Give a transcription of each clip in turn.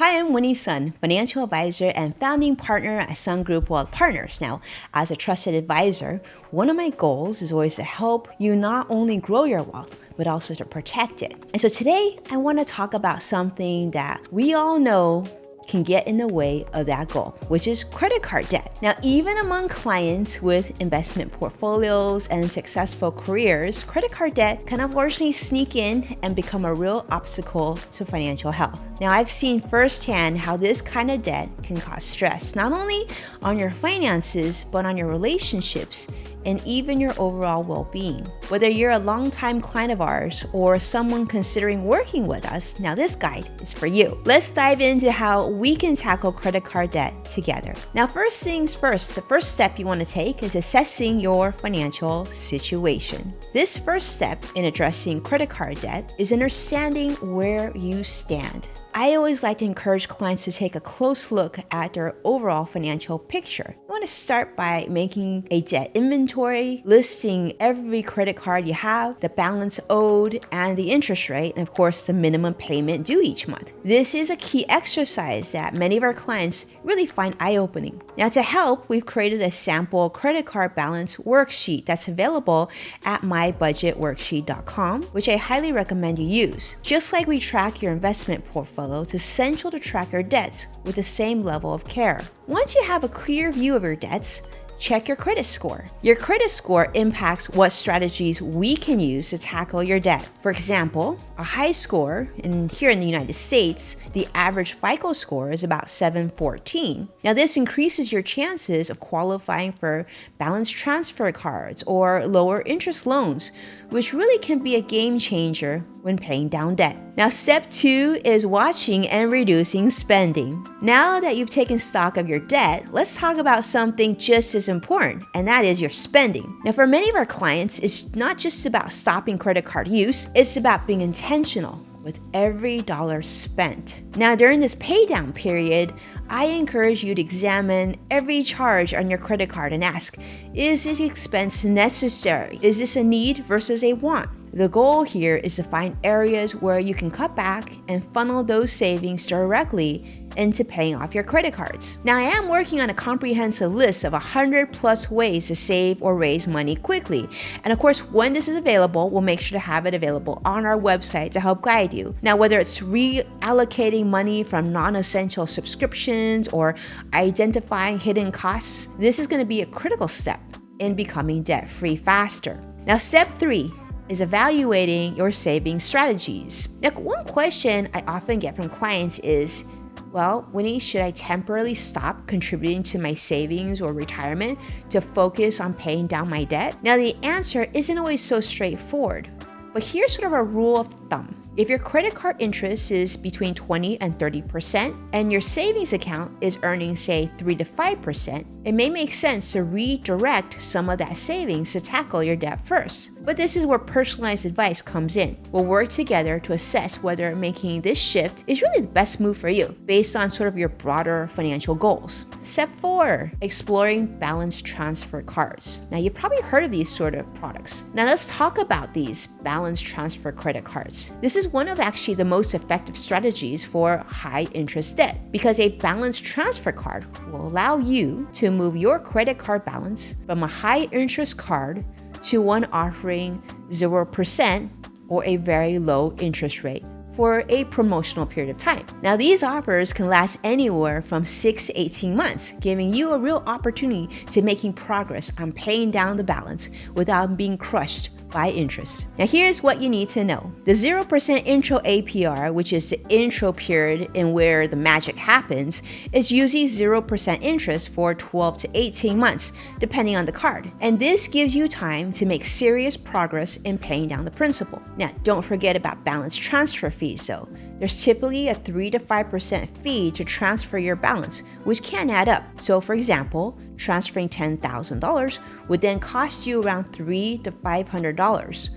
Hi, I'm Winnie Sun, financial advisor and founding partner at Sun Group Wealth Partners. Now, as a trusted advisor, one of my goals is always to help you not only grow your wealth, but also to protect it. And so today, I want to talk about something that we all know can get in the way of that goal, which is credit card debt. Now, even among clients with investment portfolios and successful careers, credit card debt can unfortunately sneak in and become a real obstacle to financial health. Now, I've seen firsthand how this kind of debt can cause stress, not only on your finances, but on your relationships and even your overall well-being. Whether you're a longtime client of ours or someone considering working with us, now this guide is for you. Let's dive into how we can tackle credit card debt together. Now, first things first, the first step you want to take is assessing your financial situation. This first step in addressing credit card debt is understanding where you stand. I always like to encourage clients to take a close look at their overall financial picture. You want to start by making a debt inventory, listing every credit card you have, the balance owed, and the interest rate, and of course, the minimum payment due each month. This is a key exercise that many of our clients really find eye-opening. Now, to help, we've created a sample credit card balance worksheet that's available at mybudgetworksheet.com, which I highly recommend you use. Just like we track your investment portfolio, it's essential to track your debts with the same level of care. Once you have a clear view of your debts, check your credit score. Your credit score impacts what strategies we can use to tackle your debt. For example, a high score, and here in the United States, the average FICO score is about 714. Now, this increases your chances of qualifying for balance transfer cards or lower interest loans, which really can be a game changer when paying down debt. Now, step 2 is watching and reducing spending. Now that you've taken stock of your debt, let's talk about something just as important, and that is your spending. Now, for many of our clients, it's not just about stopping credit card use, it's about being intentional with every dollar spent. Now, during this pay down period, I encourage you to examine every charge on your credit card and ask, is this expense necessary? Is this a need versus a want? The goal here is to find areas where you can cut back and funnel those savings directly into paying off your credit cards. Now, I am working on a comprehensive list of 100+ ways to save or raise money quickly. And of course, when this is available, we'll make sure to have it available on our website to help guide you. Now, whether it's reallocating money from non-essential subscriptions or identifying hidden costs, this is going to be a critical step in becoming debt-free faster. Now, step 3 is evaluating your saving strategies. Now, one question I often get from clients is, well, Winnie, should I temporarily stop contributing to my savings or retirement to focus on paying down my debt? Now, the answer isn't always so straightforward, but here's sort of a rule of thumb. If your credit card interest is between 20 and 30% and your savings account is earning, say, 3 to 5%, it may make sense to redirect some of that savings to tackle your debt first. But this is where personalized advice comes in. We'll work together to assess whether making this shift is really the best move for you based on sort of your broader financial goals. Step 4, exploring balance transfer cards. Now, you've probably heard of these sort of products. Now, let's talk about these balance transfer credit cards. This is one of actually the most effective strategies for high interest debt because a balance transfer card will allow you to move your credit card balance from a high interest card to one offering 0% or a very low interest rate for a promotional period of time. Now, these offers can last anywhere from 6 to 18 months, giving you a real opportunity to making progress on paying down the balance without being crushed by interest. Now, here's what you need to know. The 0% intro APR, which is the intro period in where the magic happens, is usually 0% interest for 12 to 18 months, depending on the card. And this gives you time to make serious progress in paying down the principal. Now, don't forget about balance transfer fees, though. There's typically a 3 to 5% fee to transfer your balance, which can add up. So, for example, transferring $10,000 would then cost you around $300 to $500.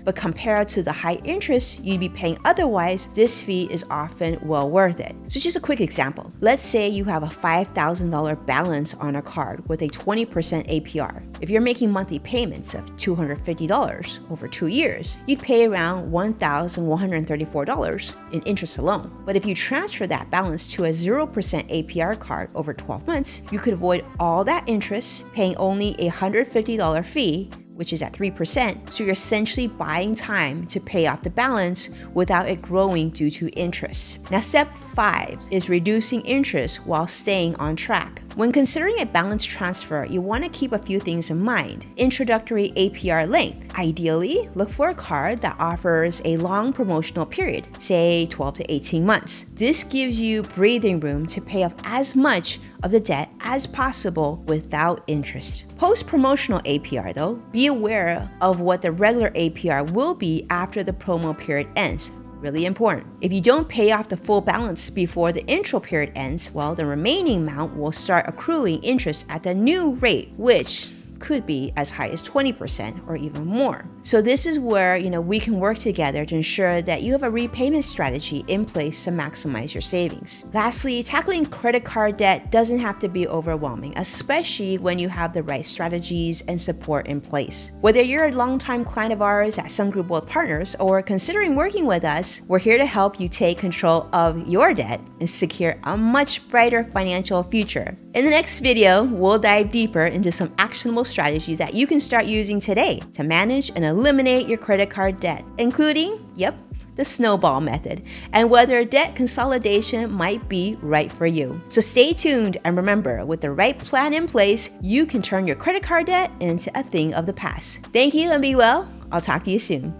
But compared to the high interest you'd be paying otherwise, this fee is often well worth it. So just a quick example. Let's say you have a $5,000 balance on a card with a 20% APR. If you're making monthly payments of $250 over 2 years, you'd pay around $1,134 in interest alone. loan. But if you transfer that balance to a 0% APR card over 12 months, you could avoid all that interest, paying only a $150 fee, which is at 3%, so you're essentially buying time to pay off the balance without it growing due to interest. Now, step 5 is reducing interest while staying on track. When considering a balance transfer, you want to keep a few things in mind. Introductory APR length. Ideally, look for a card that offers a long promotional period, say 12 to 18 months. This gives you breathing room to pay off as much of the debt as possible without interest. Post-promotional APR though, be aware of what the regular APR will be after the promo period ends. Really important. If you don't pay off the full balance before the intro period ends, well, the remaining amount will start accruing interest at the new rate, which could be as high as 20% or even more. So this is where, we can work together to ensure that you have a repayment strategy in place to maximize your savings. Lastly, tackling credit card debt doesn't have to be overwhelming, especially when you have the right strategies and support in place. Whether you're a longtime client of ours at Sun Group Wealth Partners or considering working with us, we're here to help you take control of your debt and secure a much brighter financial future. In the next video, we'll dive deeper into some actionable strategies that you can start using today to manage and eliminate your credit card debt, including, the snowball method, and whether debt consolidation might be right for you. So stay tuned, and remember, with the right plan in place, you can turn your credit card debt into a thing of the past. Thank you and be well. I'll talk to you soon.